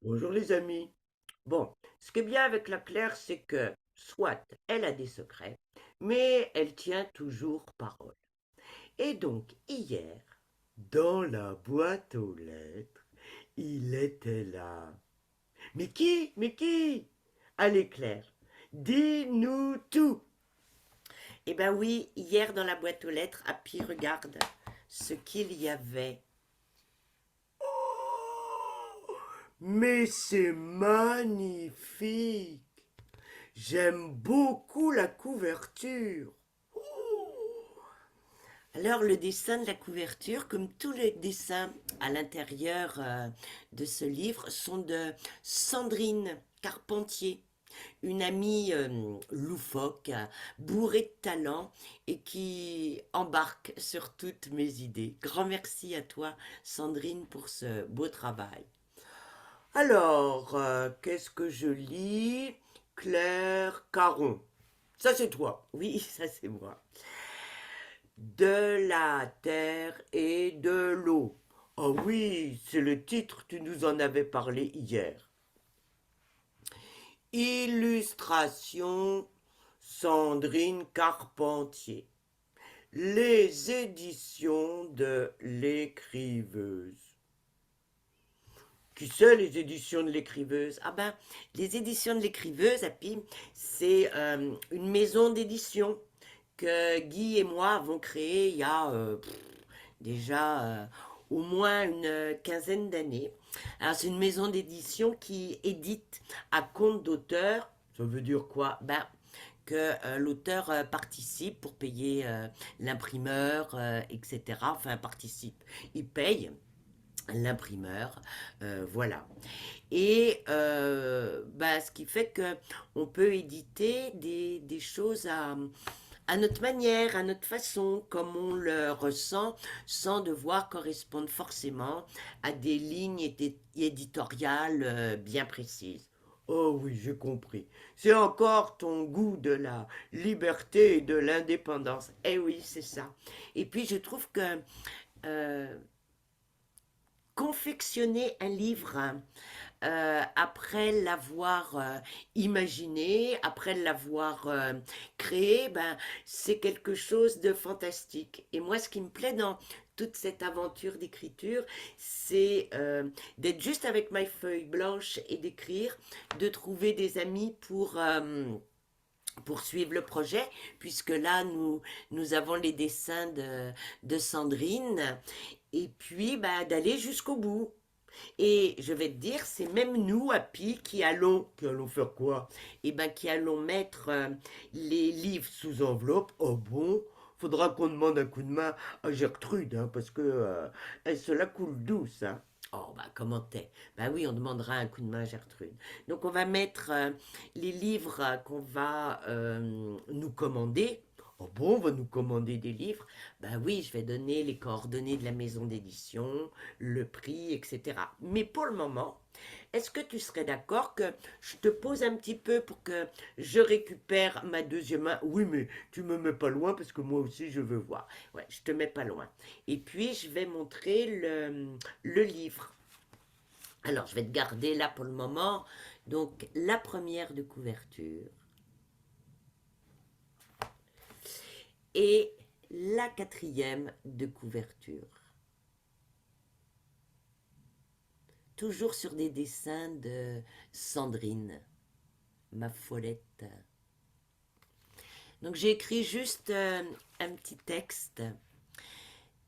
Bonjour les amis. Bon, ce qui est bien avec la Claire, c'est que soit elle a des secrets, mais elle tient toujours parole. Et donc, hier, dans la boîte aux lettres, il était là. Mais qui? Mais qui? Allez Claire, dis-nous tout. Eh ben oui, hier dans la boîte aux lettres, Happy regarde ce qu'il y avait. Mais c'est magnifique. J'aime beaucoup la couverture. Alors le dessin de la couverture, comme tous les dessins à l'intérieur de ce livre, sont de Sandrine Carpentier, une amie loufoque, bourrée de talent et qui embarque sur toutes mes idées. Grand merci à toi, Sandrine, pour ce beau travail. Alors, qu'est-ce que je lis? Claire Caron. Ça, c'est toi. Oui, ça, c'est moi. De la terre et de l'eau. Oh oui, c'est le titre, tu nous en avais parlé hier. Illustration Sandrine Carpentier. Les éditions de l'écriveuse. Qui c'est les éditions de l'écriveuse? Ah ben, les éditions de l'écriveuse, Happy, c'est une maison d'édition que Guy et moi avons créée il y a déjà au moins une quinzaine d'années. Alors c'est une maison d'édition qui édite à compte d'auteur. Ça veut dire quoi? Ben, que l'auteur participe pour payer l'imprimeur, etc. Enfin, participe. Il paye l'imprimeur, voilà. Et bah, ce qui fait que on peut éditer des choses à notre manière, à notre façon, comme on le ressent, sans devoir correspondre forcément à des lignes éditoriales bien précises. Oh oui, j'ai compris. C'est encore ton goût de la liberté et de l'indépendance. Eh oui, c'est ça. Et puis je trouve que euh, confectionner un livre après l'avoir imaginé, après l'avoir créé, ben, c'est quelque chose de fantastique. Et moi, ce qui me plaît dans toute cette aventure d'écriture, c'est d'être juste avec ma feuille blanche et d'écrire, de trouver des amis pour suivre le projet, puisque là, nous avons les dessins de Sandrine, et puis bah, d'aller jusqu'au bout. Et je vais te dire, c'est même nous, Happy, qui allons faire quoi? Eh ben, qui allons mettre les livres sous enveloppe. Oh bon? Faudra qu'on demande un coup de main à Gertrude, hein, parce que elle se la coule douce, hein. Oh, bah, comment t'es? Bah oui, on demandera un coup de main à Gertrude. Donc, on va mettre les livres qu'on va nous commander. Oh bon, on va nous commander des livres. Ben oui, je vais donner les coordonnées de la maison d'édition, le prix, etc. Mais pour le moment, est-ce que tu serais d'accord que je te pose un petit peu pour que je récupère ma deuxième main? Oui, mais tu me mets pas loin parce que moi aussi je veux voir. Ouais, je te mets pas loin. Et puis je vais montrer le livre. Alors, je vais te garder là pour le moment. Donc, la première de couverture et la quatrième de couverture. Toujours sur des dessins de Sandrine, ma follette. Donc j'ai écrit juste un petit texte.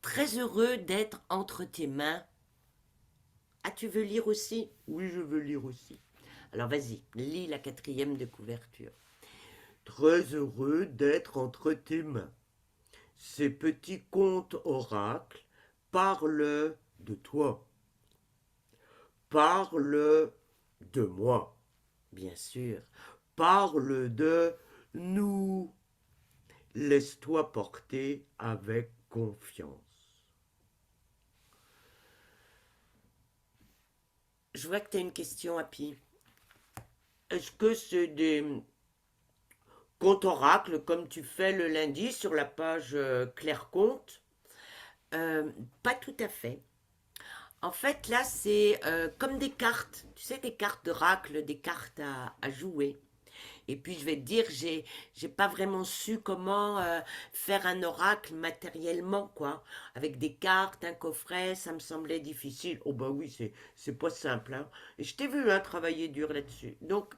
Très heureux d'être entre tes mains. Ah, tu veux lire aussi? Oui, je veux lire aussi. Alors vas-y, lis la quatrième de couverture. Très heureux d'être entre tes mains. Ces petits contes oracles parlent de toi, parlent de moi, bien sûr, parlent de nous. Laisse-toi porter avec confiance. Je vois que tu as une question, Happy. Est-ce que c'est des contes oracles comme tu fais le lundi sur la page Claire Conte? Pas tout à fait. En fait, là, c'est comme des cartes. Tu sais, des cartes d'oracle, des cartes à jouer. Et puis, je vais te dire, j'ai pas vraiment su comment faire un oracle matériellement, quoi. Avec des cartes, un coffret, ça me semblait difficile. Oh, bah oui, c'est pas simple, hein. Et je t'ai vu, hein, travailler dur là-dessus. Donc,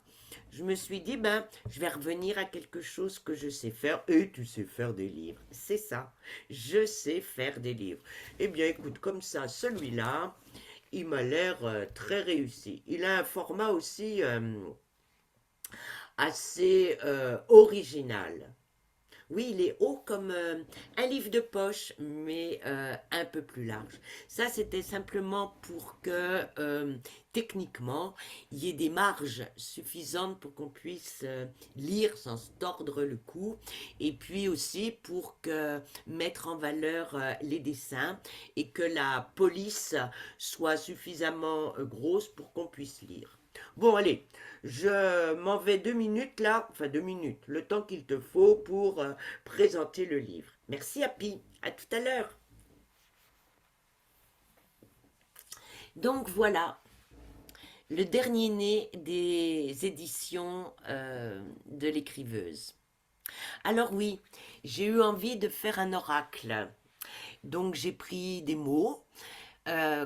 je me suis dit, ben, je vais revenir à quelque chose que je sais faire. Et tu sais faire des livres. C'est ça. Je sais faire des livres. Eh bien, écoute, comme ça, celui-là, il m'a l'air très réussi. Il a un format aussi assez original. Oui, il est haut comme un livre de poche, mais un peu plus large. Ça, c'était simplement pour que techniquement, il y ait des marges suffisantes pour qu'on puisse lire sans se tordre le cou, et puis aussi pour que mettre en valeur les dessins et que la police soit suffisamment grosse pour qu'on puisse lire. Bon, allez, je m'en vais 2 minutes là, enfin 2 minutes, le temps qu'il te faut pour présenter le livre. Merci Happy, à tout à l'heure. Donc voilà, le dernier né des éditions de l'écriveuse. Alors oui, j'ai eu envie de faire un oracle. Donc j'ai pris des mots.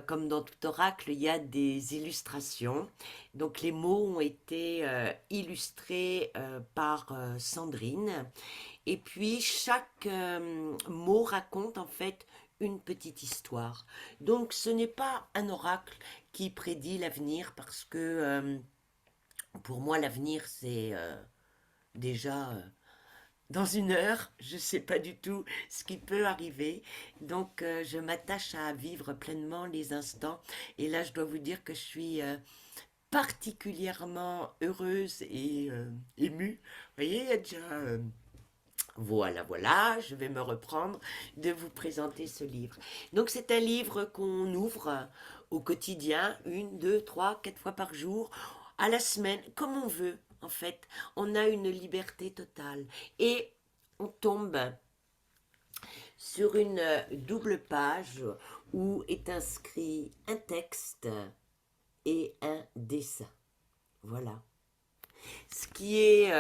Comme dans tout oracle, il y a des illustrations. Donc les mots ont été illustrés par Sandrine. Et puis chaque mot raconte en fait une petite histoire. Donc ce n'est pas un oracle qui prédit l'avenir parce que pour moi l'avenir c'est déjà dans une heure, je ne sais pas du tout ce qui peut arriver. Donc je m'attache à vivre pleinement les instants. Et là je dois vous dire que je suis particulièrement heureuse et émue. Vous voyez, il y a déjà voilà, voilà, je vais me reprendre de vous présenter ce livre. Donc c'est un livre qu'on ouvre au quotidien, 1, 2, 3, 4 fois par jour, à la semaine, comme on veut en fait. On a une liberté totale et on tombe sur une double page où est inscrit un texte et un dessin. Voilà. Ce qui est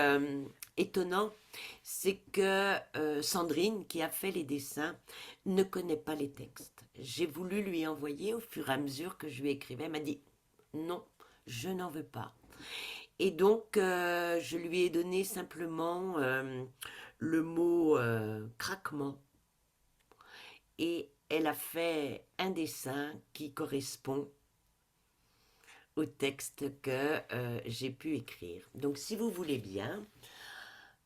étonnant, c'est que Sandrine, qui a fait les dessins, ne connaît pas les textes. J'ai voulu lui envoyer au fur et à mesure que je lui écrivais. Elle m'a dit non, je n'en veux pas. Et donc, je lui ai donné simplement le mot craquement. Et elle a fait un dessin qui correspond au texte que j'ai pu écrire. Donc, si vous voulez bien,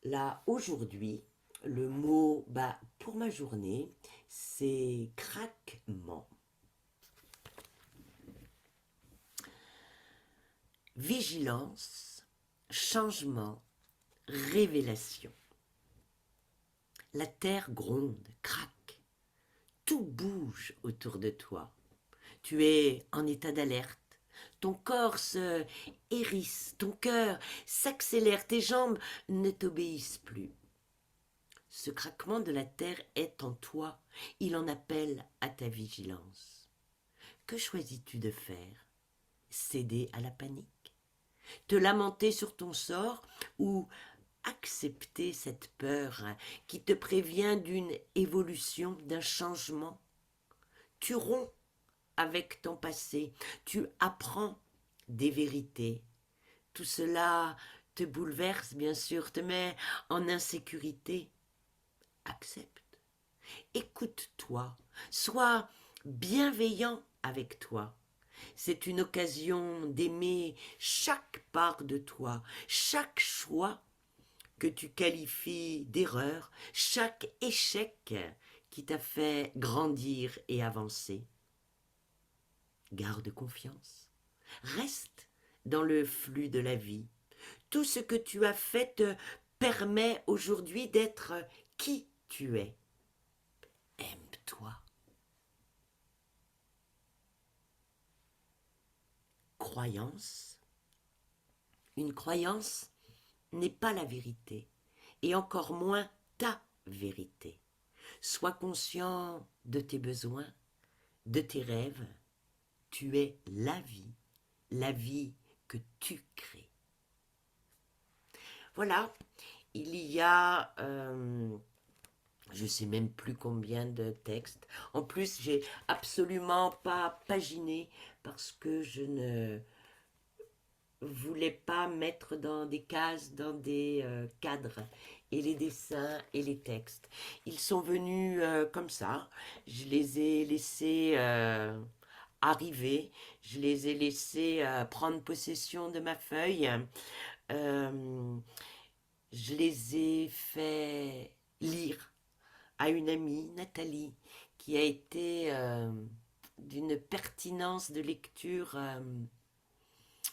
là, aujourd'hui, le mot pour ma journée, c'est craquement. Vigilance, changement, révélation. La terre gronde, craque. Tout bouge autour de toi. Tu es en état d'alerte. Ton corps se hérisse, ton cœur s'accélère, tes jambes ne t'obéissent plus. Ce craquement de la terre est en toi, il en appelle à ta vigilance. Que choisis-tu de faire? Céder à la panique? Te lamenter sur ton sort ou accepter cette peur qui te prévient d'une évolution, d'un changement? Tu romps avec ton passé, tu apprends des vérités. Tout cela te bouleverse, bien sûr, te met en insécurité. Accepte. Écoute-toi. Sois bienveillant avec toi. C'est une occasion d'aimer chaque part de toi, chaque choix que tu qualifies d'erreur, chaque échec qui t'a fait grandir et avancer. Garde confiance. Reste dans le flux de la vie. Tout ce que tu as fait te permet aujourd'hui d'être qui tu es. Aime-toi. Croyance. Une croyance n'est pas la vérité, et encore moins ta vérité. Sois conscient de tes besoins, de tes rêves. Tu es la vie que tu crées. Voilà, il y a, je ne sais même plus combien de textes. En plus, j'ai absolument pas paginé parce que je ne voulais pas mettre dans des cases, dans des cadres, et les dessins et les textes. Ils sont venus comme ça. Je les ai laissés arriver. Je les ai laissés prendre possession de ma feuille. Euh, je les ai fait lire à une amie, Nathalie, qui a été d'une pertinence de lecture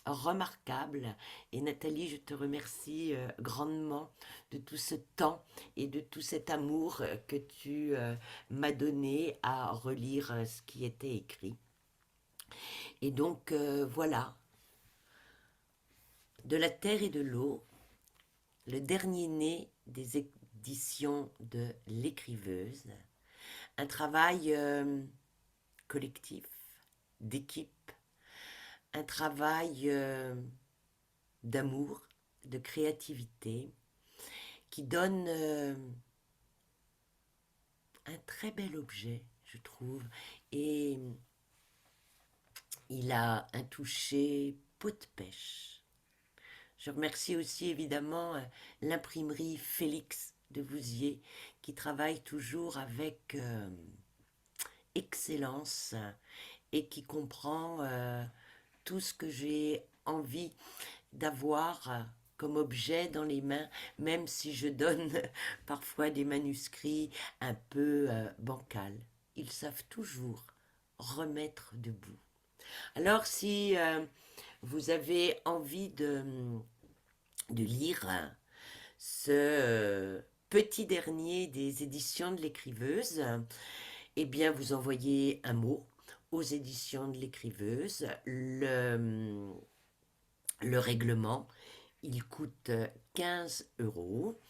remarquable. Et Nathalie, je te remercie grandement de tout ce temps et de tout cet amour que tu m'as donné à relire ce qui était écrit. Et donc voilà, De la terre et de l'eau, le dernier né des éditions de l'écriveuse, un travail collectif, d'équipe, un travail d'amour, de créativité, qui donne un très bel objet, je trouve, et il a un toucher peau de pêche. Je remercie aussi évidemment l'imprimerie Félix de Vouziers, qui travaille toujours avec excellence et qui comprend tout ce que j'ai envie d'avoir comme objet dans les mains, même si je donne parfois des manuscrits un peu bancals. Ils savent toujours remettre debout. Alors si vous avez envie de lire ce petit dernier des éditions de l'écriveuse, eh bien vous envoyez un mot aux éditions de l'écriveuse. Le règlement, il coûte 15 euros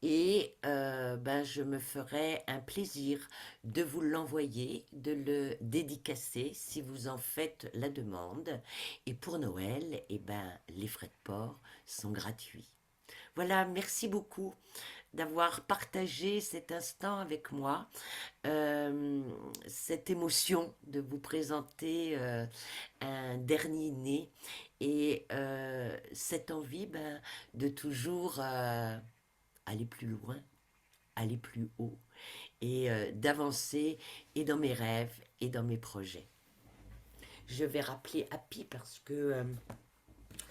et ben, je me ferai un plaisir de vous l'envoyer, de le dédicacer si vous en faites la demande. Et pour Noël, eh ben, les frais de port sont gratuits. Voilà, merci beaucoup d'avoir partagé cet instant avec moi, euh, cette émotion de vous présenter un dernier né et cette envie ben, de toujours aller plus loin, aller plus haut et d'avancer et dans mes rêves et dans mes projets. Je vais rappeler Happy parce que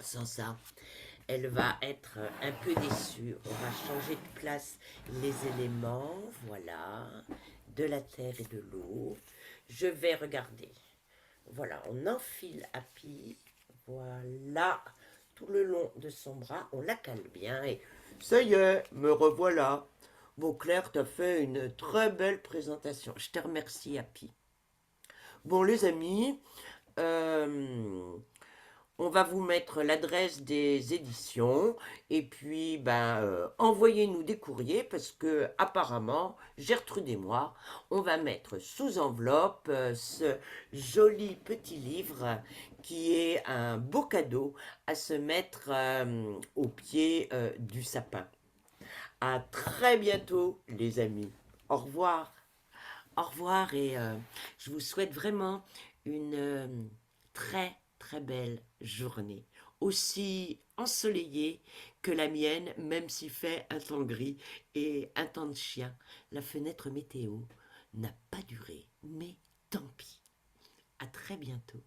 sans ça, elle va être un peu déçue. On va changer de place les éléments, voilà, de la terre et de l'eau. Je vais regarder. Voilà, on enfile Happy, voilà, tout le long de son bras, on la cale bien et ça y est, me revoilà. Bon, Claire, t'as fait une très belle présentation. Je te remercie, Happy. Bon, les amis, euh, on va vous mettre l'adresse des éditions et puis ben envoyez-nous des courriers parce que apparemment Gertrude et moi on va mettre sous enveloppe ce joli petit livre qui est un beau cadeau à se mettre au pied du sapin. À très bientôt les amis. Au revoir. Au revoir et je vous souhaite vraiment une très très belle journée, aussi ensoleillée que la mienne, même s'il fait un temps gris et un temps de chien. La fenêtre météo n'a pas duré, mais tant pis. À très bientôt.